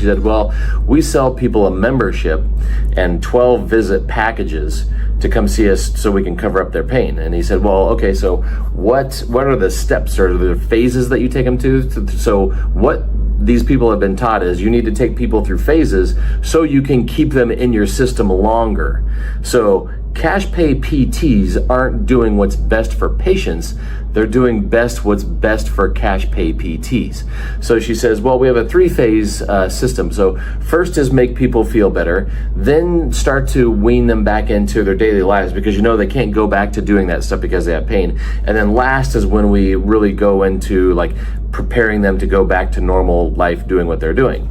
she said, well, we sell people a membership and 12 visit packages to come see us so we can cover up their pain. And he said, well, okay, so what are the steps or the phases that you take them to? So what these people have been taught is you need to take people through phases so you can keep them in your system longer. So cash pay PTs aren't doing what's best for patients, they're doing what's best for cash pay PTs. So she says, well, we have a 3-phase system. So first is make people feel better, then start to wean them back into their daily lives because they can't go back to doing that stuff because they have pain. And then last is when we really go into like preparing them to go back to normal life doing what they're doing,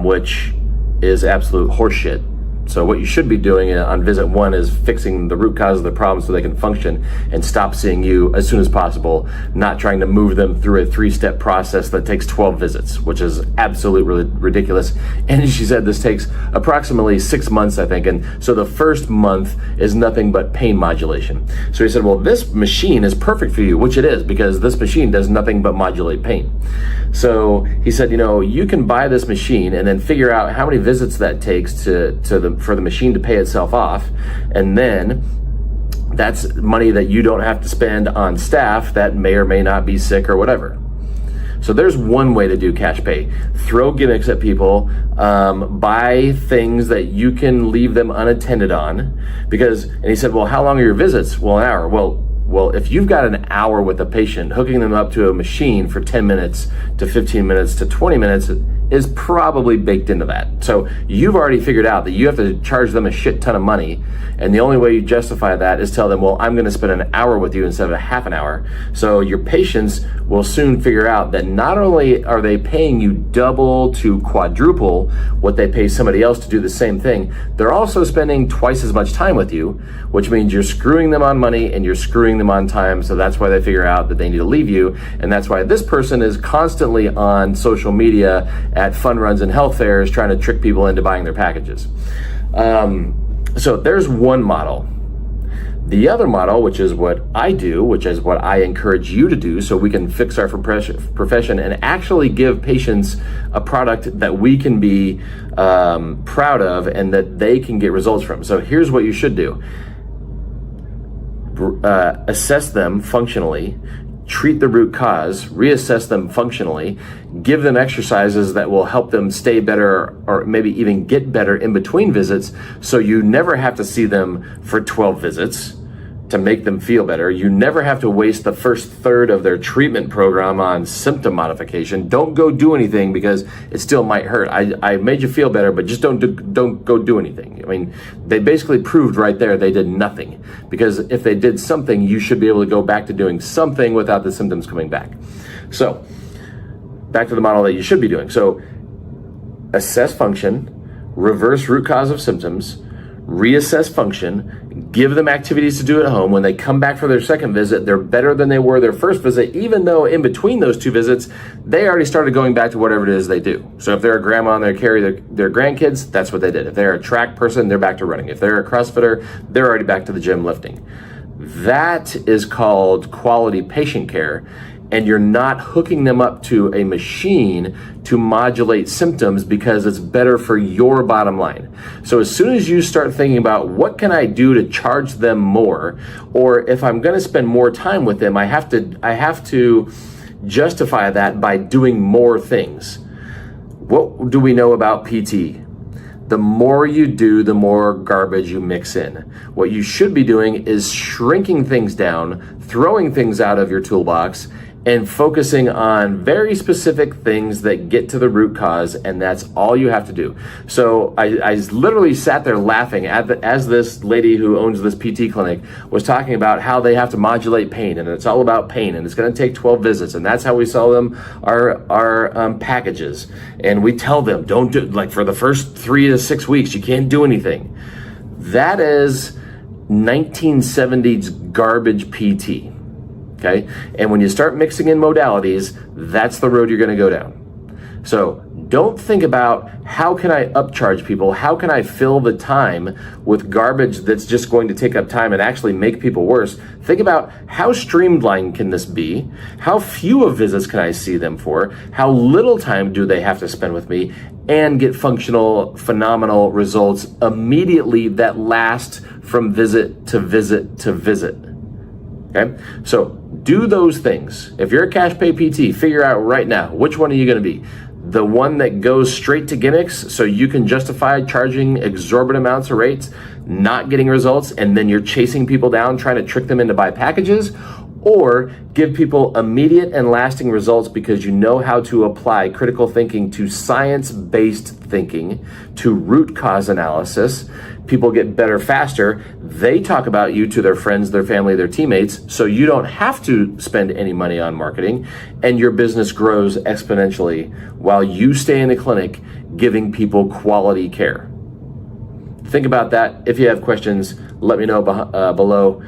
which is absolute horseshit. So what you should be doing on visit 1 is fixing the root cause of the problem so they can function and stop seeing you as soon as possible, not trying to move them through a 3-step process that takes 12 visits, which is absolutely ridiculous. And she said this takes approximately 6 months, I think. And so the first month is nothing but pain modulation. So he said, well, this machine is perfect for you, which it is, because this machine does nothing but modulate pain. So he said, you can buy this machine and then figure out how many visits that takes for the machine to pay itself off, and then that's money that you don't have to spend on staff that may or may not be sick or whatever. So there's one way to do cash pay. Throw gimmicks at people, buy things that you can leave them unattended on, and he said, well, how long are your visits? Well, an hour. Well, if you've got an hour with a patient, hooking them up to a machine for 10 minutes to 15 minutes to 20 minutes is probably baked into that. So you've already figured out that you have to charge them a shit ton of money, and the only way you justify that is tell them, well, I'm going to spend an hour with you instead of a half an hour. So your patients will soon figure out that not only are they paying you double to quadruple what they pay somebody else to do the same thing, they're also spending twice as much time with you, which means you're screwing them on money and you're screwing them on time. So that's why they figure out that they need to leave you. And that's why this person is constantly on social media at fun runs and health fairs trying to trick people into buying their packages. So there's one model. The other model, which is what I do, which is what I encourage you to do so we can fix our profession and actually give patients a product that we can be proud of and that they can get results from. So here's what you should do. Assess them functionally, treat the root cause, reassess them functionally, give them exercises that will help them stay better or maybe even get better in between visits, so you never have to see them for 12 visits to make them feel better. You never have to waste the first third of their treatment program on symptom modification. Don't go do anything because it still might hurt. I made you feel better, but just don't go do anything. I mean, they basically proved right there they did nothing, because if they did something, you should be able to go back to doing something without the symptoms coming back. So back to the model that you should be doing. So assess function, reverse root cause of symptoms, reassess function, give them activities to do at home. When they come back for their second visit, they're better than they were their first visit, even though in between those 2 visits, they already started going back to whatever it is they do. So if they're a grandma and they carry their grandkids, that's what they did. If they're a track person, they're back to running. If they're a CrossFitter, they're already back to the gym lifting. That is called quality patient care. And you're not hooking them up to a machine to modulate symptoms because it's better for your bottom line. So as soon as you start thinking about what can I do to charge them more, or if I'm going to spend more time with them, I have to justify that by doing more things. What do we know about PT? The more you do, the more garbage you mix in. What you should be doing is shrinking things down, throwing things out of your toolbox, and focusing on very specific things that get to the root cause, and that's all you have to do. So I literally sat there laughing as this lady who owns this PT clinic was talking about how they have to modulate pain, and it's all about pain, and it's going to take 12 visits, and that's how we sell them our packages. And we tell them, don't do, like, for the first 3 to 6 weeks, you can't do anything. That is 1970s garbage PT. Okay, and when you start mixing in modalities, that's the road you're going to go down. So Don't think about how can I upcharge people? How can I fill the time with garbage that's just going to take up time and actually make people worse? Think about how streamlined can this be? How few of visits can I see them for? How little time do they have to spend with me and get functional, phenomenal results immediately that last from visit to visit to visit? Okay, so do those things. If you're a cash pay PT, figure out right now, which one are you going to be? The one that goes straight to gimmicks so you can justify charging exorbitant amounts of rates, not getting results, and then you're chasing people down trying to trick them into buy packages? Or give people immediate and lasting results because you know how to apply critical thinking to science-based thinking, to root cause analysis. People get better faster. They talk about you to their friends, their family, their teammates, so you don't have to spend any money on marketing, and your business grows exponentially while you stay in the clinic giving people quality care. Think about that. If you have questions, let me know below.